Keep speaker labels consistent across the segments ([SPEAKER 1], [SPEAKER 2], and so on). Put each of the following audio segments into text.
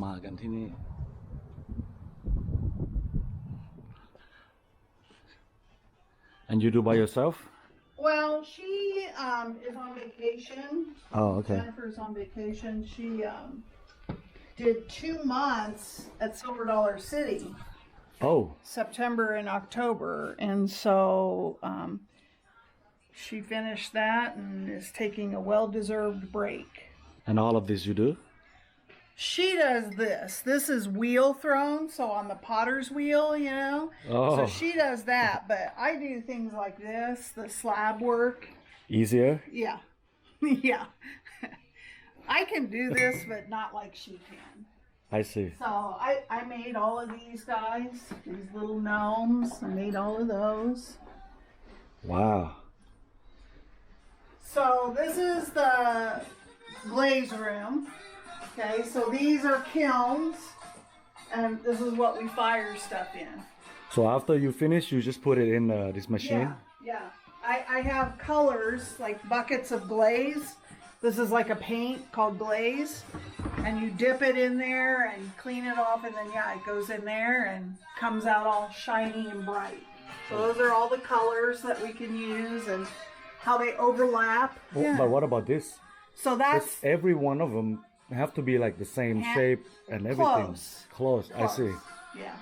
[SPEAKER 1] มากันที่นี่ And you do by yourself?
[SPEAKER 2] Well, she is on vacation.
[SPEAKER 1] Oh, okay.
[SPEAKER 2] Jennifer's on vacation. She did 2 months at Silver Dollar City,
[SPEAKER 1] Oh,
[SPEAKER 2] September and October, and so she finished that and is taking a well-deserved break.
[SPEAKER 1] and all of this you do?
[SPEAKER 2] She does this. This is wheel thrown, so on the potter's wheel, you know.
[SPEAKER 1] Oh.
[SPEAKER 2] So she does that, but I do things like this, the slab work.
[SPEAKER 1] Easier?
[SPEAKER 2] Yeah. Yeah. I can do this, but not like she can.
[SPEAKER 1] I see.
[SPEAKER 2] So I made all of these guys, these little gnomes. I made all of those.
[SPEAKER 1] Wow.
[SPEAKER 2] So this is the glaze room. Okay, so these are kilns, and this is what we fire stuff in.
[SPEAKER 1] So after you finish, you just put it in this machine?
[SPEAKER 2] Yeah. I have colors, like buckets of glaze. This is like a paint called glaze. And you dip it in there and clean it off, and then, yeah, it goes in there and comes out all shiny and bright. So those are all the colors that we can use and how they overlap.
[SPEAKER 1] Oh, but what about this?
[SPEAKER 2] So that's
[SPEAKER 1] Every one of them have to be like the same shape and everything.
[SPEAKER 2] Close.
[SPEAKER 1] I see.
[SPEAKER 2] Yeah.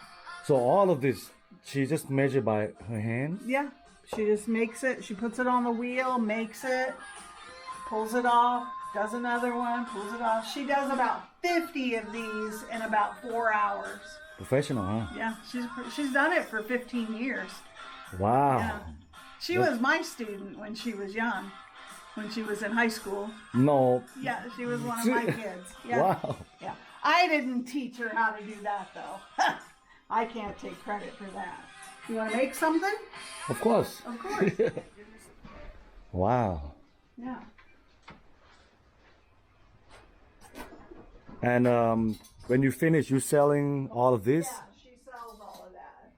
[SPEAKER 1] So all of this, she just measured by her hands?
[SPEAKER 2] Yeah. She just makes it. She puts it on the wheel, makes it, pulls it off, does another one, pulls it off. She does about 50 of these in about 4 hours.
[SPEAKER 1] Professional, huh?
[SPEAKER 2] Yeah, she's done it for 15 years.
[SPEAKER 1] Wow.
[SPEAKER 2] Yeah. She was my student when she was young, when she was in high school.
[SPEAKER 1] No.
[SPEAKER 2] Yeah, she was one of my kids. Yeah.
[SPEAKER 1] Wow.
[SPEAKER 2] Yeah. I didn't teach her how to do that, though. I can't take credit for that. You want to make something?
[SPEAKER 1] Of course.
[SPEAKER 2] Of course.
[SPEAKER 1] Wow.
[SPEAKER 2] Yeah.
[SPEAKER 1] And when you finish, you selling all of this?
[SPEAKER 2] Yeah, she sells all of that.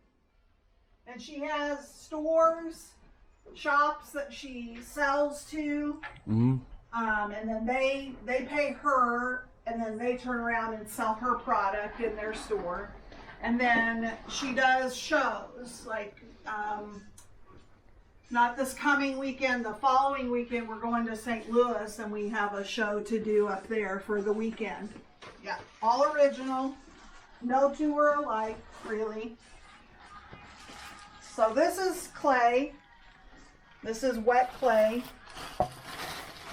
[SPEAKER 2] And she has stores, shops that she sells to.
[SPEAKER 1] Mm-hmm.
[SPEAKER 2] And then they pay her, and then they turn around and sell her product in their store. And then she does shows, like not this coming weekend, the following weekend we're going to St. Louis, and we have a show to do up there for the weekend. Yeah, all original, no two are alike, really. So this is clay. This is wet clay.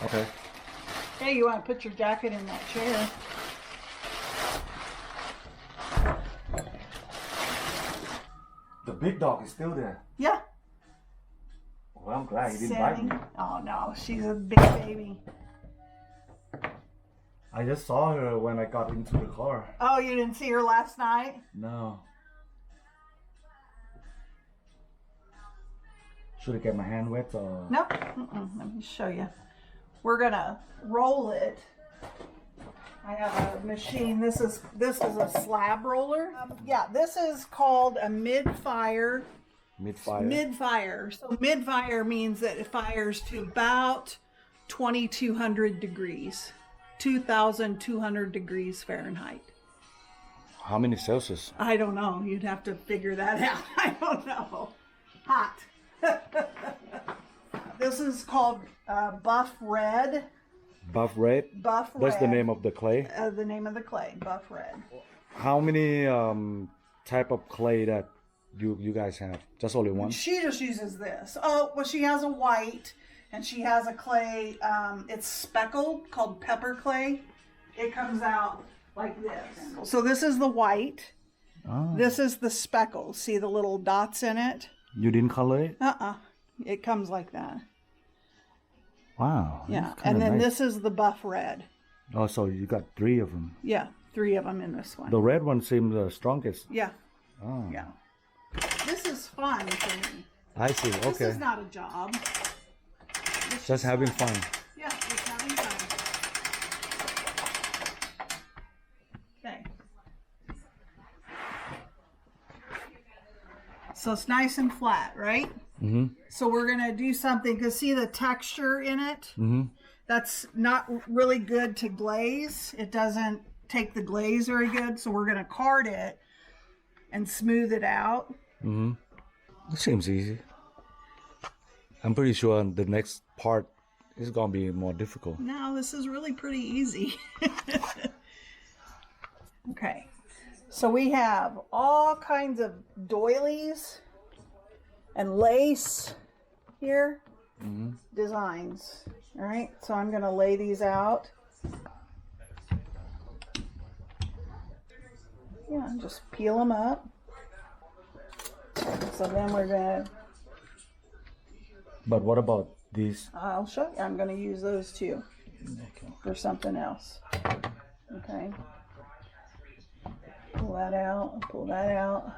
[SPEAKER 1] Okay.
[SPEAKER 2] Hey, you want to put your jacket in that chair?
[SPEAKER 1] The big dog is still there.
[SPEAKER 2] Yeah.
[SPEAKER 1] Well, I'm glad he didn't bite me.
[SPEAKER 2] Oh no, she's a big baby.
[SPEAKER 1] I just saw her when I got into the car.
[SPEAKER 2] Oh, you didn't see her last night?
[SPEAKER 1] No. Should I get my hand wet or?
[SPEAKER 2] No. Let me show you. We're gonna roll it. I have a machine. This is a slab roller. Yeah, this is called a mid-fire.
[SPEAKER 1] Mid-fire?
[SPEAKER 2] Mid-fire. So mid-fire means that it fires to about 2,200 degrees. 2,200 degrees Fahrenheit.
[SPEAKER 1] How many Celsius?
[SPEAKER 2] I don't know. You'd have to figure that out. I don't know. Hot. This is called Buff Red.
[SPEAKER 1] Buff red?
[SPEAKER 2] Buff Red.
[SPEAKER 1] That's the name of the clay?
[SPEAKER 2] The name of the clay, Buff Red.
[SPEAKER 1] How many type of clay that you guys have? Just only one?
[SPEAKER 2] She just uses this. Oh, well, she has a white, and she has a clay. It's speckled, called pepper clay. It comes out like this. So this is the white.
[SPEAKER 1] Oh.
[SPEAKER 2] This is the speckles. See the little dots in it?
[SPEAKER 1] You didn't color it?
[SPEAKER 2] It comes like that.
[SPEAKER 1] Wow.
[SPEAKER 2] Yeah. And then
[SPEAKER 1] nice.
[SPEAKER 2] this is the buff red.
[SPEAKER 1] Oh, so you got 3 of them.
[SPEAKER 2] Yeah. 3 of them in this one.
[SPEAKER 1] The red one seems the strongest.
[SPEAKER 2] Yeah.
[SPEAKER 1] Oh.
[SPEAKER 2] Yeah. This is fun for me.
[SPEAKER 1] I see. Okay.
[SPEAKER 2] This is not a job.
[SPEAKER 1] Just having fun.
[SPEAKER 2] Yeah, just having fun. Okay. So it's nice and flat, right?
[SPEAKER 1] Mm-hmm.
[SPEAKER 2] So we're going to do something, because see the texture in it?
[SPEAKER 1] Mm-hmm.
[SPEAKER 2] That's not really good to glaze. It doesn't take the glaze very good. So we're going to card it and smooth it out.
[SPEAKER 1] It seems easy. I'm pretty sure the next part is gonna be more difficult.
[SPEAKER 2] No, this is really pretty easy. Okay, so we have all kinds of doilies and lace here, designs. All right, so I'm going to lay these out. Yeah, just peel them up. So then we're going to...
[SPEAKER 1] But what about these?
[SPEAKER 2] I'll show you. I'm going to use those too for something else. Okay. Pull that out, pull that out.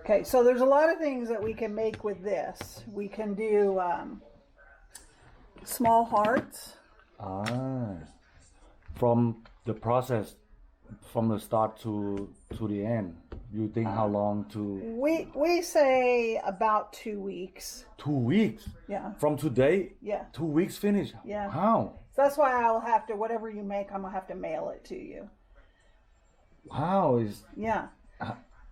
[SPEAKER 2] Okay, so there's a lot of things that we can make with this. We can do small hearts.
[SPEAKER 1] From the process, from the start to the end, you think how long to?
[SPEAKER 2] We say about 2 weeks.
[SPEAKER 1] 2 weeks?
[SPEAKER 2] Yeah.
[SPEAKER 1] From today?
[SPEAKER 2] Yeah.
[SPEAKER 1] 2 weeks finish?
[SPEAKER 2] Yeah.
[SPEAKER 1] How?
[SPEAKER 2] So that's why I'll have to, whatever you make, I'm going to have to mail it to you.
[SPEAKER 1] How is?
[SPEAKER 2] Yeah.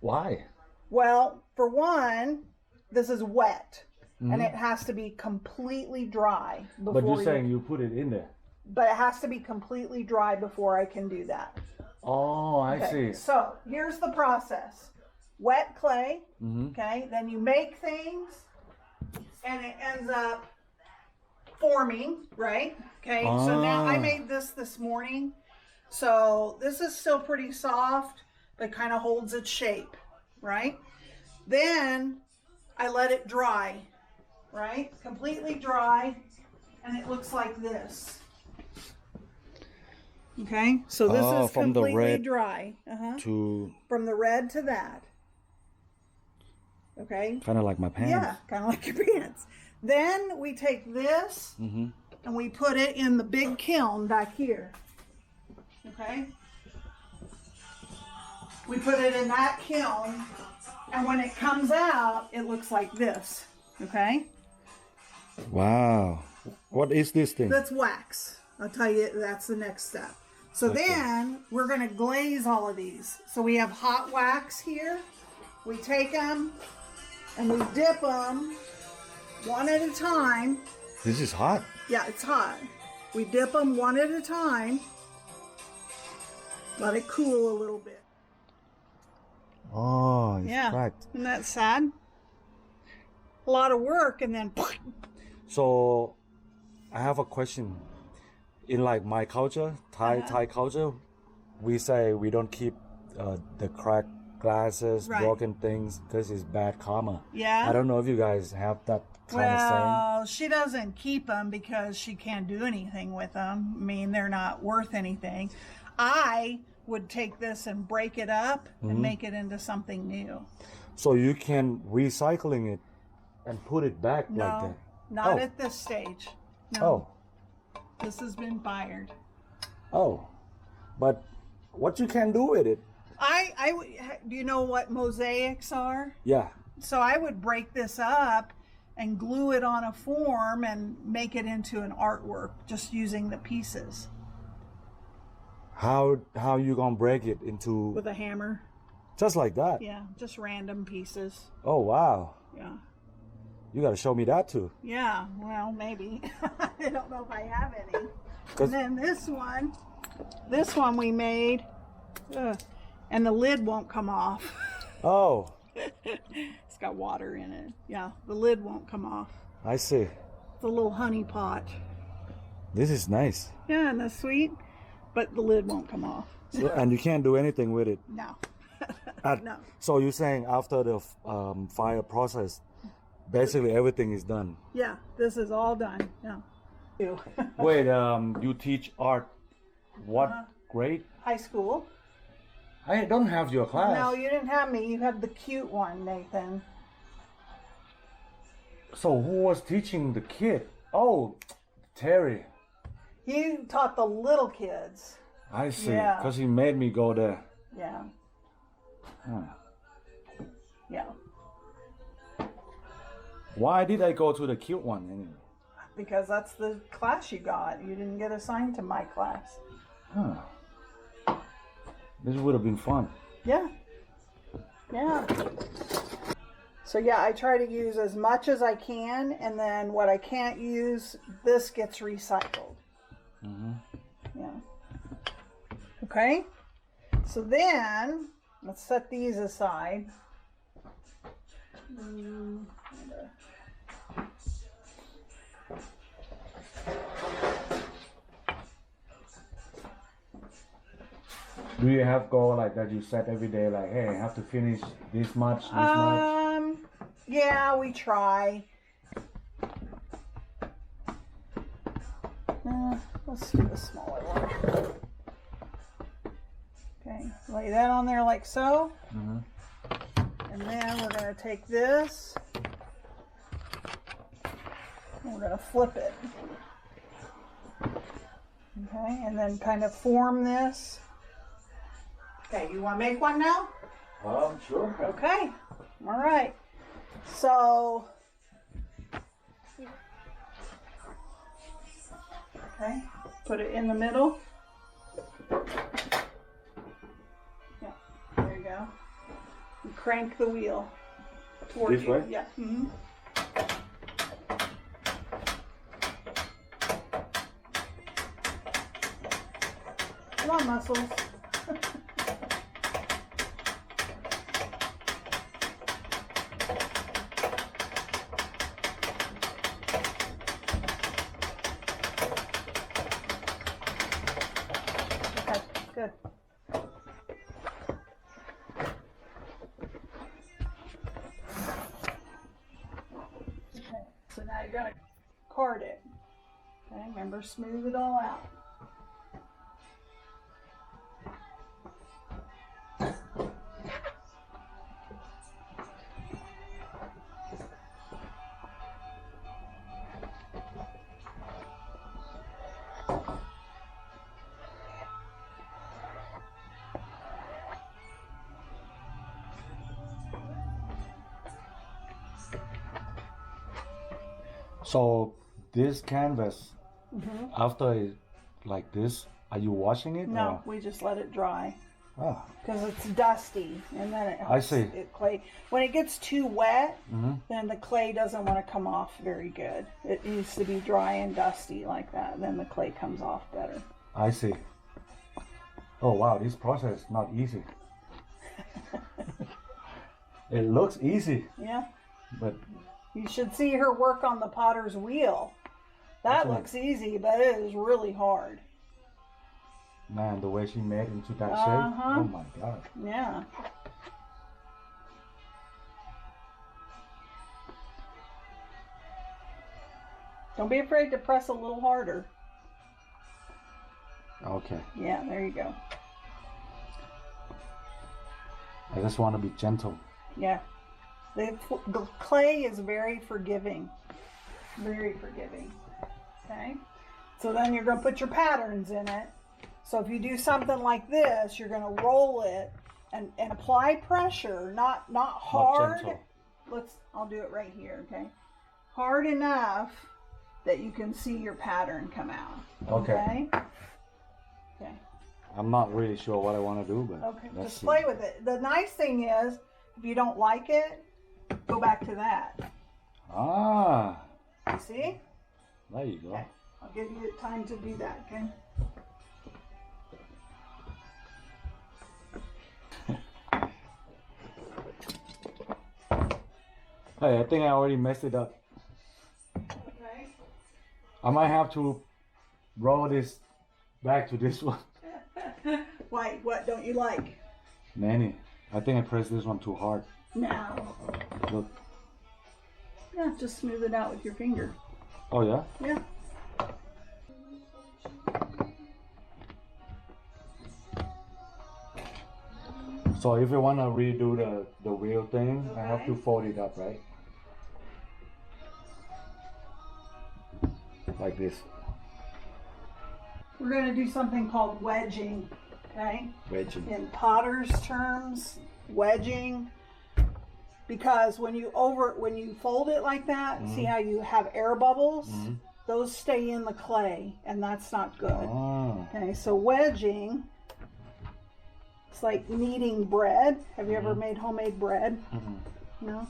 [SPEAKER 1] Why?
[SPEAKER 2] Well, for one, this is wet, and it has to be completely dry before.
[SPEAKER 1] But you're saying you put it in there.
[SPEAKER 2] But it has to be completely dry before I can do that.
[SPEAKER 1] Oh, I see.
[SPEAKER 2] So here's the process: wet clay. Okay, then you make things, and it ends up forming, right? Okay. So now I made this morning. So this is still pretty soft, but kind of holds its shape, right? Then I let it dry, right? Completely dry, and it looks like this. Okay, so this is
[SPEAKER 1] from the
[SPEAKER 2] completely
[SPEAKER 1] red
[SPEAKER 2] dry.
[SPEAKER 1] To
[SPEAKER 2] From the red to that. Okay?
[SPEAKER 1] kind of like my pants.
[SPEAKER 2] Yeah, kind of like your pants. Then we take this and we put it in the big kiln back here. Okay? We put it in that kiln, and when it comes out, it looks like this. Okay?
[SPEAKER 1] Wow. What is this thing?
[SPEAKER 2] That's wax. I'll tell you, that's the next step. So then we're going to glaze all of these. So we have hot wax here. We take them and we dip them one at a time.
[SPEAKER 1] This is hot.
[SPEAKER 2] Yeah, it's hot. We dip them one at a time. Let it cool a little bit.
[SPEAKER 1] Oh, it's
[SPEAKER 2] Yeah.
[SPEAKER 1] cracked.
[SPEAKER 2] Isn't that sad? A lot of work and then...
[SPEAKER 1] So, I have a question. In like my culture, Thai culture, we say we don't keep the cracked glasses,
[SPEAKER 2] Right.
[SPEAKER 1] broken things, because it's bad karma.
[SPEAKER 2] Yeah.
[SPEAKER 1] I don't know if you guys have that kind of saying.
[SPEAKER 2] Well, she doesn't keep them because she can't do anything with them. I mean, they're not worth anything. I would take this and break it up and make it into something new.
[SPEAKER 1] So you can recycling it and put it back like
[SPEAKER 2] No,
[SPEAKER 1] that.
[SPEAKER 2] not
[SPEAKER 1] Oh.
[SPEAKER 2] at this stage. No,
[SPEAKER 1] Oh,
[SPEAKER 2] this has been fired.
[SPEAKER 1] oh, but what you can do with it?
[SPEAKER 2] Do you know what mosaics are?
[SPEAKER 1] Yeah.
[SPEAKER 2] So I would break this up and glue it on a form and make it into an artwork just using the pieces
[SPEAKER 1] How you gonna break it into
[SPEAKER 2] with a hammer.
[SPEAKER 1] just like that?
[SPEAKER 2] Yeah, just random pieces.
[SPEAKER 1] Oh wow,
[SPEAKER 2] Yeah.
[SPEAKER 1] you gotta show me that too.
[SPEAKER 2] Yeah, well, maybe. I don't know if I have any.
[SPEAKER 1] 'Cause-
[SPEAKER 2] And then this one we made, and the lid won't come off.
[SPEAKER 1] Oh,
[SPEAKER 2] It's got water in it. Yeah, the lid won't come off.
[SPEAKER 1] I see.
[SPEAKER 2] It's a little honey pot.
[SPEAKER 1] This is nice.
[SPEAKER 2] Yeah, and that's sweet, but the lid won't come off.
[SPEAKER 1] So, and you can't do anything with it.
[SPEAKER 2] No. No.
[SPEAKER 1] So you're saying after the fire process, basically everything is done.
[SPEAKER 2] Yeah, this is all done. Yeah.
[SPEAKER 1] Wait, you teach art? What grade?
[SPEAKER 2] High school.
[SPEAKER 1] I don't have your class.
[SPEAKER 2] No, you didn't have me. You had the cute one, Nathan.
[SPEAKER 1] So who was teaching the kid? Oh, Terry.
[SPEAKER 2] He taught the little kids.
[SPEAKER 1] I see.
[SPEAKER 2] Yeah.
[SPEAKER 1] Because he made me go there.
[SPEAKER 2] Yeah.
[SPEAKER 1] Huh.
[SPEAKER 2] Yeah.
[SPEAKER 1] Why did I go to the cute one anyway?
[SPEAKER 2] Because that's the class you got. You didn't get assigned to my class.
[SPEAKER 1] Huh. This would have been fun.
[SPEAKER 2] Yeah. Yeah. So yeah, I try to use as much as I can, and then what I can't use, this gets recycled. Yeah. Okay. So then, let's set these aside.
[SPEAKER 1] Do you have goal like that you set every day? Like, hey, I have to finish this much, this much.
[SPEAKER 2] Yeah, we try. Let's do the smaller one. Okay, lay that on there like so. And then we're going to take this. And we're going to flip it. Okay, and then kind of form this. Okay, you want to make one now?
[SPEAKER 1] Sure.
[SPEAKER 2] Okay, all right. So, okay, put it in the middle. Yeah, there you go. And crank the wheel towards
[SPEAKER 1] This
[SPEAKER 2] you.
[SPEAKER 1] way?
[SPEAKER 2] Yeah. Come on, muscles. Okay, good. Okay, so now you gotta card it. Okay, remember, smooth it all out.
[SPEAKER 1] So this canvas, after it, like this, are you washing it?
[SPEAKER 2] No, we just let it dry
[SPEAKER 1] Ah,
[SPEAKER 2] because it's dusty, and then it helps
[SPEAKER 1] I see.
[SPEAKER 2] it clay. When it gets too wet, then the clay doesn't want to come off very good. It needs to be dry and dusty like that. Then the clay comes off better.
[SPEAKER 1] I see. Oh wow, this process is not easy. It looks easy,
[SPEAKER 2] Yeah,
[SPEAKER 1] but
[SPEAKER 2] you should see her work on the potter's wheel. That
[SPEAKER 1] Okay.
[SPEAKER 2] looks easy, but it is really hard.
[SPEAKER 1] man, the way she made into that shape, oh my god.
[SPEAKER 2] Yeah. Don't be afraid to press a little harder.
[SPEAKER 1] Okay,
[SPEAKER 2] Yeah, there you go.
[SPEAKER 1] I just want to be gentle.
[SPEAKER 2] Yeah. The clay is very forgiving. Very forgiving. Okay? So then you're going to put your patterns in it. So if you do something like this, you're going to roll it and apply pressure, not hard.
[SPEAKER 1] gentle.
[SPEAKER 2] I'll do it right here, okay? Hard enough that you can see your pattern come out.
[SPEAKER 1] Okay.
[SPEAKER 2] Okay.
[SPEAKER 1] I'm not really sure what I want to do, but
[SPEAKER 2] Okay,
[SPEAKER 1] let's
[SPEAKER 2] just
[SPEAKER 1] see.
[SPEAKER 2] play with it. The nice thing is, if you don't like it, go back to that.
[SPEAKER 1] Ah,
[SPEAKER 2] You see?
[SPEAKER 1] there you go.
[SPEAKER 2] Okay. I'll give you time to do that, okay?
[SPEAKER 1] Hey, I think I already messed it up.
[SPEAKER 2] Okay.
[SPEAKER 1] I might have to roll this back to this one.
[SPEAKER 2] Why? What don't you like?
[SPEAKER 1] Nanny, I think I pressed this one too hard.
[SPEAKER 2] No.
[SPEAKER 1] Look.
[SPEAKER 2] Yeah, just smooth it out with your finger.
[SPEAKER 1] Oh yeah?
[SPEAKER 2] Yeah.
[SPEAKER 1] So if you want to redo the wheel thing, I have to
[SPEAKER 2] Okay.
[SPEAKER 1] fold it up, right? Like this.
[SPEAKER 2] We're going to do something called wedging, okay?
[SPEAKER 1] Wedging.
[SPEAKER 2] In potter's terms, wedging, because when you fold it like that, see how you have air bubbles? Those stay in the clay, and that's not good.
[SPEAKER 1] Ah,
[SPEAKER 2] Okay, so wedging It's like kneading bread. Have you ever made homemade bread? No?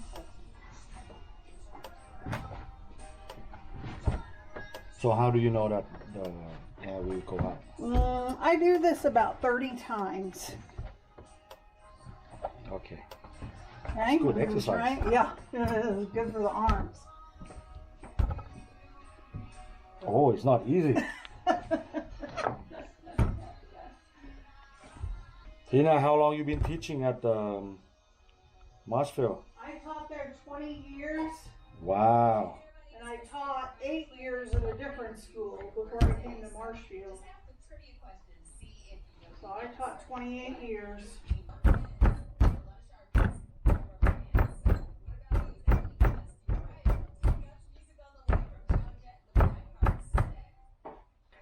[SPEAKER 1] So how do you know that the air will go out?
[SPEAKER 2] I do this about 30 times.
[SPEAKER 1] Okay.
[SPEAKER 2] Okay?
[SPEAKER 1] Good exercise.
[SPEAKER 2] Right? Yeah. It's good for the arms.
[SPEAKER 1] Oh, it's not easy. Tina, how long you been teaching at Marshfield?
[SPEAKER 2] I taught there 20 years.
[SPEAKER 1] Wow.
[SPEAKER 2] And I taught 8 years at a different school before I came to Marshfield. So I taught 28 years.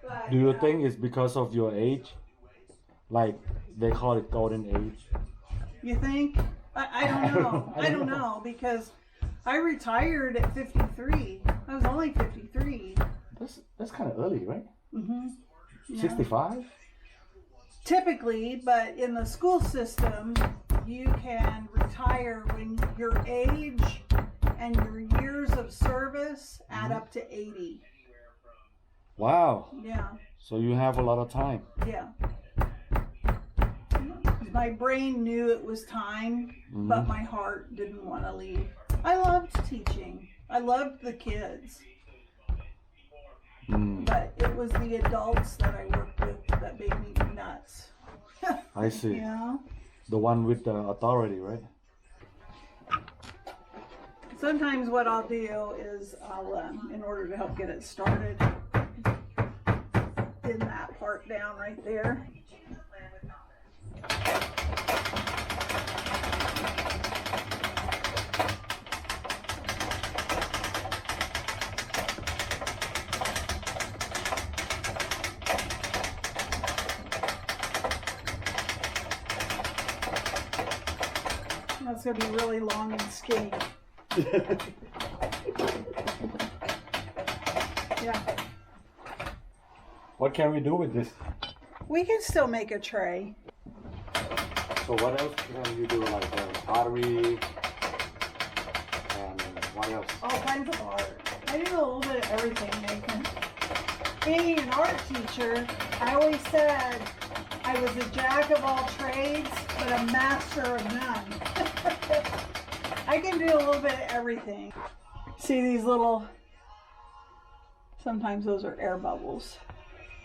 [SPEAKER 2] But,
[SPEAKER 1] Do you think it's because of your age? Like they call it golden age?
[SPEAKER 2] You think? I don't know. I don't know because I retired at 53. I was only 53.
[SPEAKER 1] That's kind of early, right?
[SPEAKER 2] Yeah.
[SPEAKER 1] 65?
[SPEAKER 2] Typically, but in the school system, you can retire when your age and your years of service add up to 80.
[SPEAKER 1] Wow.
[SPEAKER 2] Yeah,
[SPEAKER 1] So you have a lot of time.
[SPEAKER 2] yeah. My brain knew it was time, but my heart didn't want to leave. I loved teaching. I loved the kids. But it was the adults that I worked with that made me nuts.
[SPEAKER 1] I see.
[SPEAKER 2] You know?
[SPEAKER 1] The one with the authority, right?
[SPEAKER 2] Sometimes what I'll do is I'll, in order to help get it started, thin that part down right there. That's going to be really long and skinny. Yeah.
[SPEAKER 1] What can we do with this?
[SPEAKER 2] We can still make a tray.
[SPEAKER 1] So what else can you do? Like pottery and what else?
[SPEAKER 2] All kinds of art. I do a little bit of everything, Nathan. Being an art teacher, I always said I was a jack of all trades, but a master of none. I can do a little bit of everything. See these little, sometimes those are air bubbles,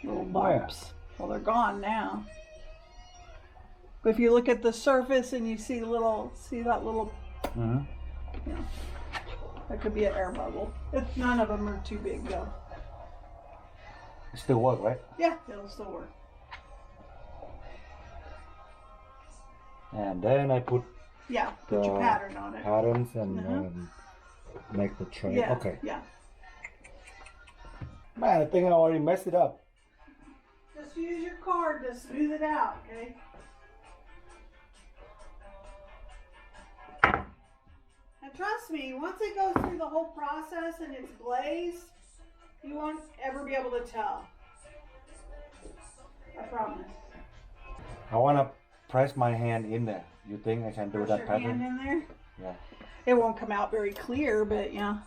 [SPEAKER 2] little bumps. Well, they're gone now. But if you look at the surface and you see that little, yeah, that could be an air bubble. None of them are too big though.
[SPEAKER 1] It still work, right?
[SPEAKER 2] Yeah, it'll still work.
[SPEAKER 1] And then I put
[SPEAKER 2] Put your pattern on it.
[SPEAKER 1] patterns and make the tray.
[SPEAKER 2] Yeah,
[SPEAKER 1] Okay.
[SPEAKER 2] yeah.
[SPEAKER 1] Man, I think I already messed it up.
[SPEAKER 2] Just use your card to smooth it out, okay? And trust me, once it goes through the whole process and it's glazed, you won't ever be able to tell. I promise.
[SPEAKER 1] I want to press my hand in there. You think I can do
[SPEAKER 2] Press
[SPEAKER 1] that
[SPEAKER 2] your
[SPEAKER 1] pattern?
[SPEAKER 2] hand in there.
[SPEAKER 1] Yeah.
[SPEAKER 2] It won't come out very clear, but yeah.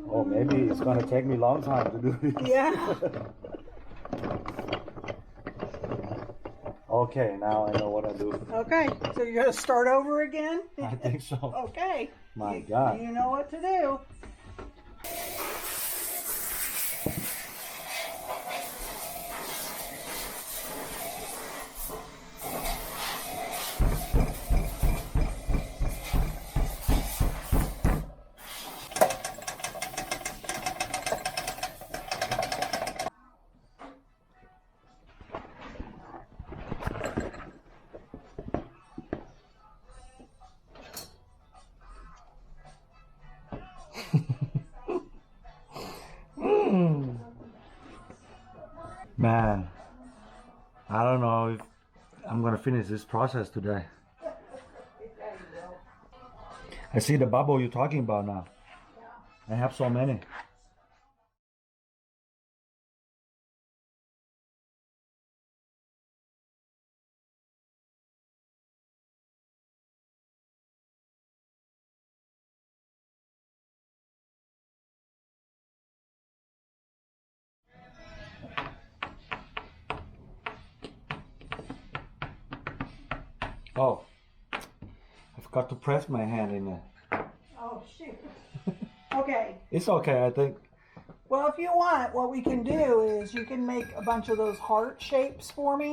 [SPEAKER 1] Oh, maybe it's gonna take me a long time to do this.
[SPEAKER 2] Yeah.
[SPEAKER 1] Okay, now I know what I do.
[SPEAKER 2] Okay, so you're gonna start over again?
[SPEAKER 1] I think so.
[SPEAKER 2] Okay.
[SPEAKER 1] My God.
[SPEAKER 2] You know what to do.
[SPEAKER 1] Man, I don't know if I'm gonna finish this process today. I see the bubble you're talking about now. I have so many. Oh, I forgot to press my hand in there.
[SPEAKER 2] Oh, shoot. Okay.
[SPEAKER 1] It's okay, I think.
[SPEAKER 2] Well, if you want, what we can do is you can make a bunch of those heart shapes for me,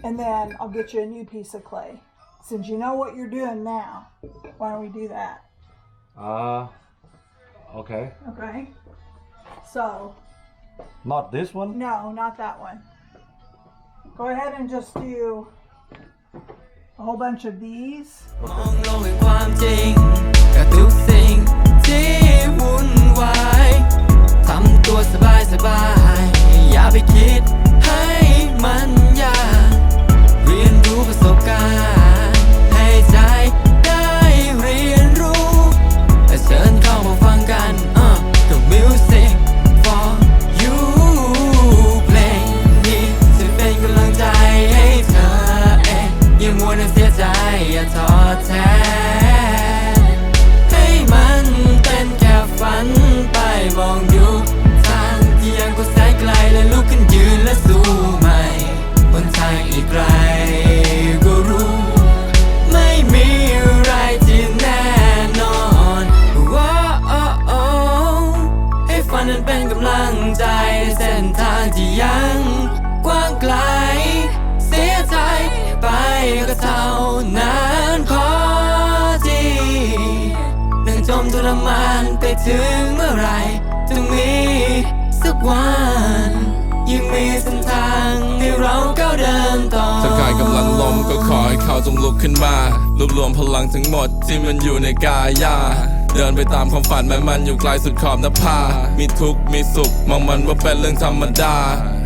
[SPEAKER 2] and then I'll get you a new piece of clay. Since you know what you're doing now, why don't we do that?
[SPEAKER 1] Okay.
[SPEAKER 2] Okay. So,
[SPEAKER 1] Not this one?
[SPEAKER 2] no, not that one. Go ahead and just do a whole bunch of these.
[SPEAKER 3] มองโลกแห่งความจริงกับทุกสิ่งที่วุ่นวายทำตัวสบายสบายอย่าไปคิดให้มันยากเรียนรู้ประสบการณ์ให้ใจได้เรียนรู้และเชิญเข้ามาฟังกันกับ Music for you เพลงนี้จะเป็นกำลังใจให้เธอเองอย่ามัวแต่เสียใจอย่าท้อแท้ให้มันเป็นแค่ฝันไปมองดูทางที่ยังก็แสนไกลและลุกขึ้นยืนและสู้ใหม่บนทางอีกไกลก็รู้ไม่มีอะไรที่แน่นอนให้ฝันนั้นเป็นกำลังใจในเส้นทางที่ยังกว้างไกลเสียใจไปก็เท่านั้นพอทีนั่งจมทรมานไปถึงเมื่อไรต้องมีสักวันยังมีเส้นทางให้เราก้าวเดินต่อ
[SPEAKER 4] ถ้ากายกำลังล้มก็ขอให้เขาจงลุกขึ้นมารวบรวมพลังทั้งหมดที่มันอยู่ในกายาเดินไปตามความฝันแม้มันอยู่ไกลสุดขอบหน้าผามีทุกข์มีสุขมองมันว่าเป็นเรื่องธรรมดา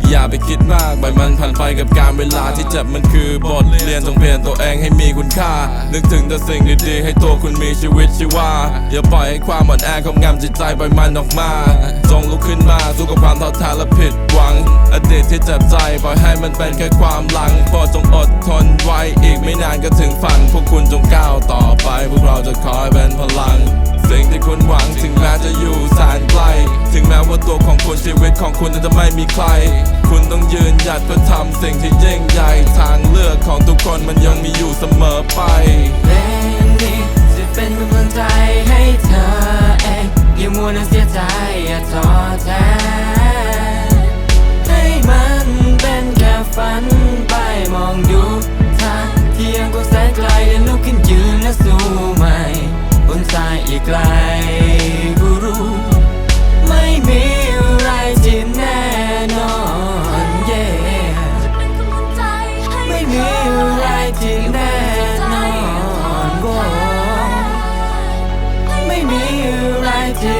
[SPEAKER 4] อย่าไปคิดมากปล่อยมันผ่านไปกับการเวลาที่เจ็บมันคือบทเรียนต้องเปลี่ยนตัวเองให้มีคุณค่านึกถึงแต่สิ่งดีๆให้ตัวคุณมีชีวิตชีวาอย่าปล่อยให้ความอ่อนแอครอบงำจิตใจปล่อยมันออกมาจงลุกขึ้นมาสู้กับความท้อแท้และผิดหวังอดีตที่เจ็บใจปล่อยให้มันเป็นแค่ความหลังโปรดจงอดทนไว้อีกไม่นานก็ถึงฝั่งพวกคุณจงก้าวต่อไปพวกเราจะคอยเป็นพลังสิ่งที่คุณหวังถึงแม้จะอยู่แสนไกลถึงแม้ว่าตัวของคุณชีวิตของคุณจะไม่มีใครคุณต้องยืนหยัดเพื่อทำสิ่งที่ยิ่งใหญ่ทางเลือกของทุกคนมันยังมีอยู่เสมอไป
[SPEAKER 3] เพลงนี้จะเป็นกำลังใจให้เธอเองอย่ามัวแต่เสียใจอย่าท้อแท้ให้มันเป็นแค่ฝันไปมองดูทางที่ยังก็แสนไกลและลุกขึ้นยืนและสู้ใหม่บนทางอีกไกลก็รู้ไม่มีอะไรที่แน่นอน ไม่มีอะไรที่แน่นอนไม่มีอะไรที่